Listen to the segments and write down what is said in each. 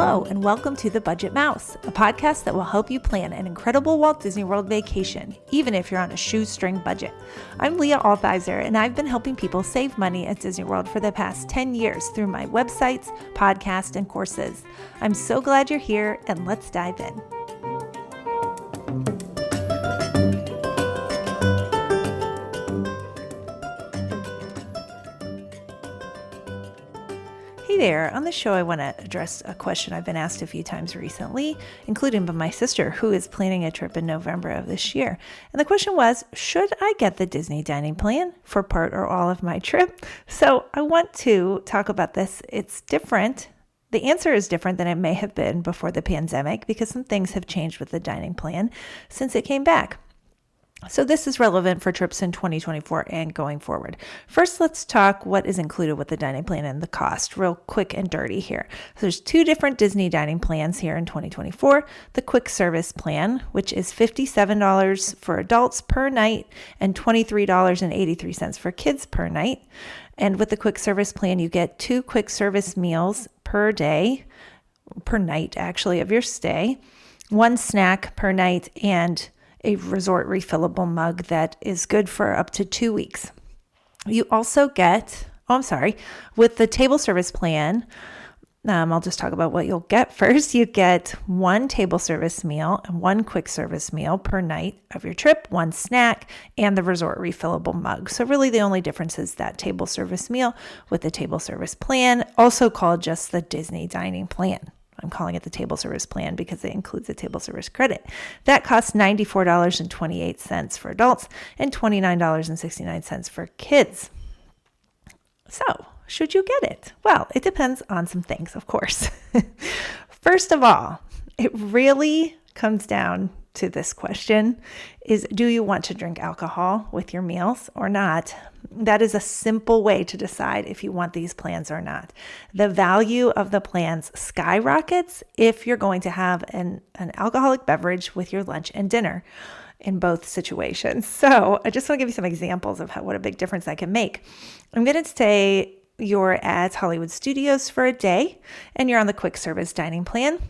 Hello, and welcome to The Budget Mouse, a podcast that will help you plan an incredible Walt Disney World vacation, even if you're on a shoestring budget. I'm Leah Althizer, and I've been helping people save money at Disney World for the past 10 years through my websites, podcasts, and courses. I'm so glad you're here, and let's dive in. Hey there, on the show I want to address a question I've been asked a few times recently, including by my sister who is planning a trip in November of this year. And the question was, should I get the Disney dining plan for part or all of my trip? So I want to talk about this. It's different. The answer is different than it may have been before the pandemic because some things have changed with the dining plan since it came back. So this is relevant for trips in 2024 and going forward. First, let's talk what is included with the dining plan and the cost, real quick and dirty here. So there's two different Disney dining plans here in 2024. The quick service plan, which is $57 for adults per night and $23.83 for kids per night. And with the quick service plan, you get 2 quick service meals per night actually, of your stay, 1 snack per night, and a resort refillable mug that is good for up to 2 weeks. You also get, with the table service plan, I'll just talk about what you'll get first. You get 1 table service meal and 1 quick service meal per night of your trip, 1 snack, and the resort refillable mug. So really the only difference is that table service meal with the table service plan, also called just the Disney dining plan. I'm calling it the table service plan because it includes a table service credit. That costs $94.28 for adults and $29.69 for kids. So, should you get it? Well, it depends on some things, of course. First of all, it really comes down to this question is, do you want to drink alcohol with your meals or not? That is a simple way to decide if you want these plans or not. The value of the plans skyrockets if you're going to have an alcoholic beverage with your lunch and dinner in both situations. So I just want to give you some examples of what a big difference that can make. I'm going to say you're at Hollywood Studios for a day and you're on the quick service dining plan.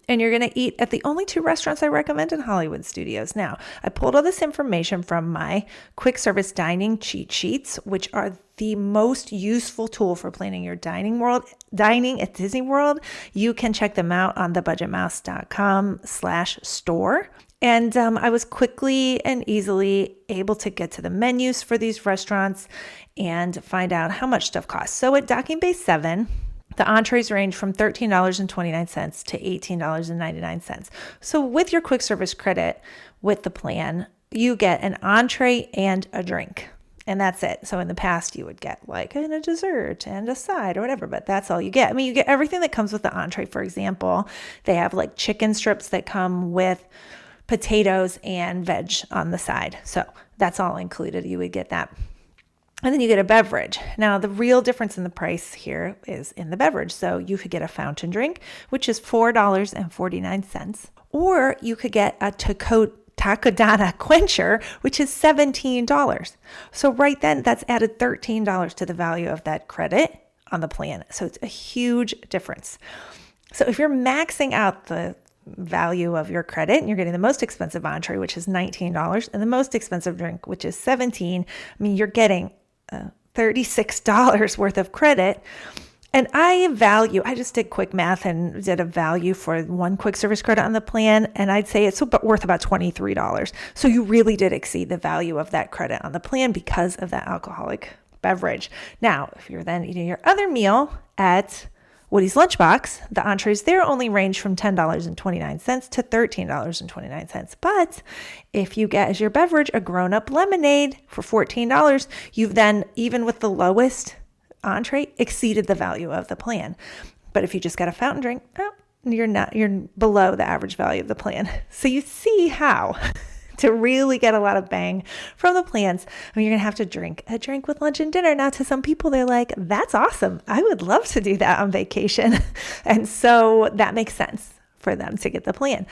And you're going to eat at the only 2 restaurants I recommend in Hollywood Studios. Now, I pulled all this information from my quick service dining cheat sheets, which are the most useful tool for planning your dining at Disney World. You can check them out on thebudgetmouse.com/store. And I was quickly and easily able to get to the menus for these restaurants and find out how much stuff costs. So at Docking Bay 7, the entrees range from $13.29 to $18.99. So with your quick service credit with the plan, you get an entree and a drink. And that's it. So in the past, you would get like a dessert and a side or whatever, but that's all you get. I mean, you get everything that comes with the entree. For example, they have like chicken strips that come with potatoes and veg on the side. So that's all included. You would get that. And then you get a beverage. Now, the real difference in the price here is in the beverage. So you could get a fountain drink, which is $4.49, or you could get a Takodana quencher, which is $17. So right then, that's added $13 to the value of that credit on the plan. So it's a huge difference. So if you're maxing out the value of your credit and you're getting the most expensive entree, which is $19, and the most expensive drink, which is $17, I mean, you're getting $36 worth of credit. And I just did quick math and did a value for 1 quick service credit on the plan. And I'd say it's worth about $23. So you really did exceed the value of that credit on the plan because of that alcoholic beverage. Now, if you're then eating your other meal at Woody's Lunchbox, the entrees there only range from $10.29 to $13.29. But if you get as your beverage a grown-up lemonade for $14, you've then, even with the lowest entree, exceeded the value of the plan. But if you just got a fountain drink, you're below the average value of the plan. So you see how to really get a lot of bang from the plans, I mean, you're going to have to drink a drink with lunch and dinner. Now, to some people, they're like, that's awesome. I would love to do that on vacation. And so that makes sense for them to get the plan.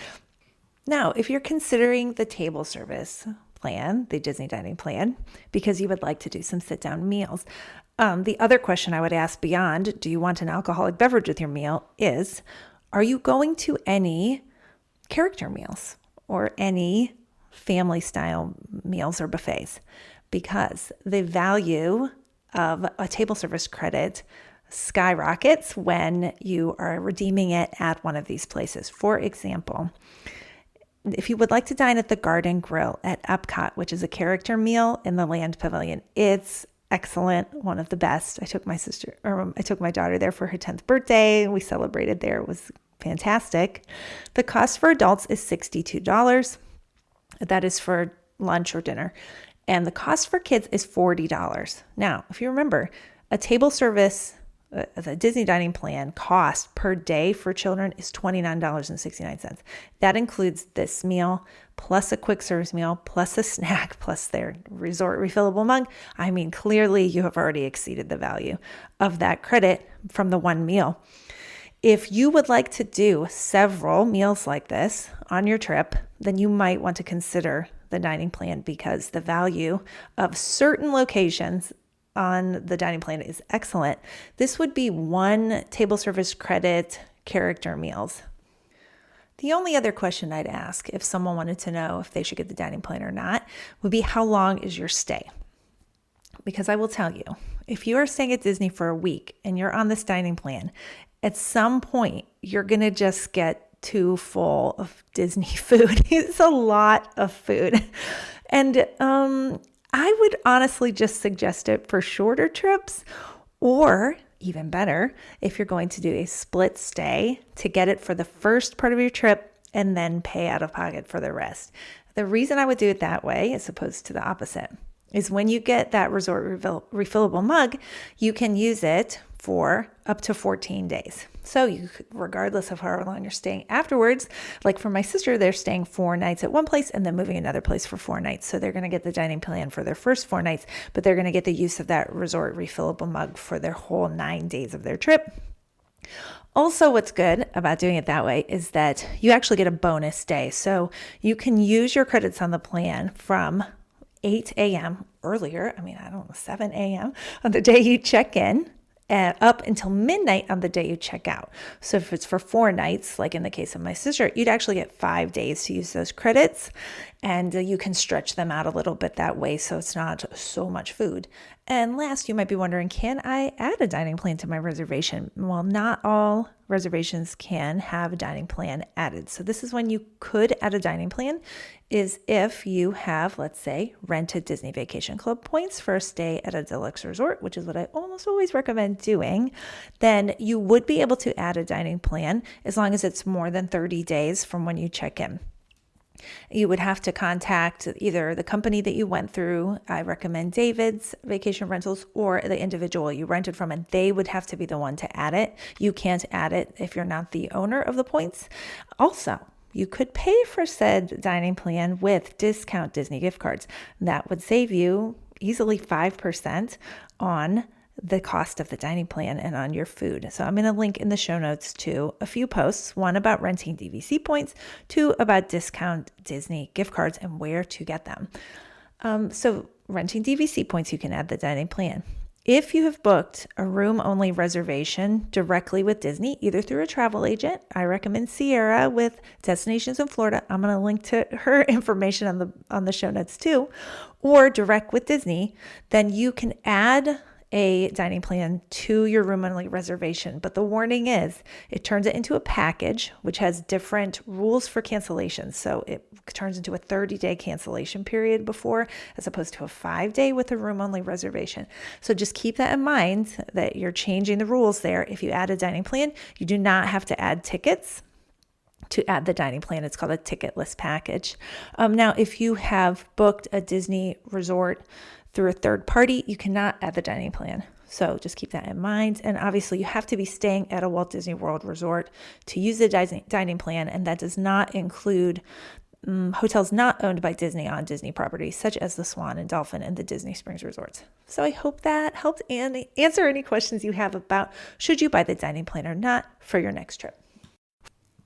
Now, if you're considering the table service plan, the Disney dining plan, because you would like to do some sit-down meals, the other question I would ask beyond, do you want an alcoholic beverage with your meal, is, Are you going to any character meals or any family style meals or buffets? Because the value of a table service credit skyrockets when you are redeeming it at one of these places. For example, if you would like to dine at the Garden Grill at Epcot, which is a character meal in the Land Pavilion, it's excellent, one of the best. I took my daughter there for her 10th birthday. We celebrated there. It was fantastic. The cost for adults is $62. That is for lunch or dinner. And the cost for kids is $40. Now, if you remember, a table service, the Disney dining plan cost per day for children is $29.69. That includes this meal, plus a quick service meal, plus a snack, plus their resort refillable mug. I mean, clearly you have already exceeded the value of that credit from the one meal. If you would like to do several meals like this on your trip, then you might want to consider the dining plan, because the value of certain locations on the dining plan is excellent. This would be one table service credit character meals. The only other question I'd ask if someone wanted to know if they should get the dining plan or not would be, how long is your stay? Because I will tell you, if you are staying at Disney for a week and you're on this dining plan, at some point you're going to just get too full of Disney food. It's a lot of food. And I would honestly just suggest it for shorter trips, or even better, if you're going to do a split stay, to get it for the first part of your trip and then pay out of pocket for the rest. The reason I would do it that way, as opposed to the opposite, is when you get that resort refillable mug, you can use it for up to 14 days. So you could, regardless of how long you're staying afterwards, like for my sister, they're staying 4 nights at one place and then moving another place for 4 nights. So they're going to get the dining plan for their first 4 nights, but they're going to get the use of that resort refillable mug for their whole 9 days of their trip. Also, what's good about doing it that way is that you actually get a bonus day. So you can use your credits on the plan from 8 a.m. earlier, 7 a.m. on the day you check in, up until midnight on the day you check out. So if it's for 4 nights, like in the case of my sister, you'd actually get 5 days to use those credits, and you can stretch them out a little bit that way so it's not so much food. And last, you might be wondering, can I add a dining plan to my reservation? Well, not all reservations can have a dining plan added. So this is when you could add a dining plan, is if you have, let's say, rented Disney Vacation Club points for a stay at a deluxe resort, which is what I almost always recommend doing, then you would be able to add a dining plan as long as it's more than 30 days from when you check in. You would have to contact either the company that you went through. I recommend David's Vacation Rentals, or the individual you rented from, and they would have to be the one to add it. You can't add it if you're not the owner of the points. Also, you could pay for said dining plan with discount Disney gift cards. That would save you easily 5% on the cost of the dining plan and on your food. So I'm going to link in the show notes to a few posts, one about renting DVC points, 2 about discount Disney gift cards and where to get them. So renting DVC points, you can add the dining plan. If you have booked a room-only reservation directly with Disney, either through a travel agent, I recommend Sierra with Destinations in Florida. I'm going to link to her information on the show notes too, or direct with Disney, then you can add a dining plan to your room-only reservation. But the warning is, it turns it into a package, which has different rules for cancellation. So it turns into a 30-day cancellation period before, as opposed to a 5-day with a room-only reservation. So just keep that in mind, that you're changing the rules there. If you add a dining plan, you do not have to add tickets to add the dining plan. It's called a ticketless package. Now, if you have booked a Disney resort through a third party, you cannot add the dining plan. So just keep that in mind. And obviously you have to be staying at a Walt Disney World resort to use the dining plan. And that does not include hotels not owned by Disney on Disney properties, such as the Swan and Dolphin and the Disney Springs resorts. So I hope that helped answer any questions you have about should you buy the dining plan or not for your next trip.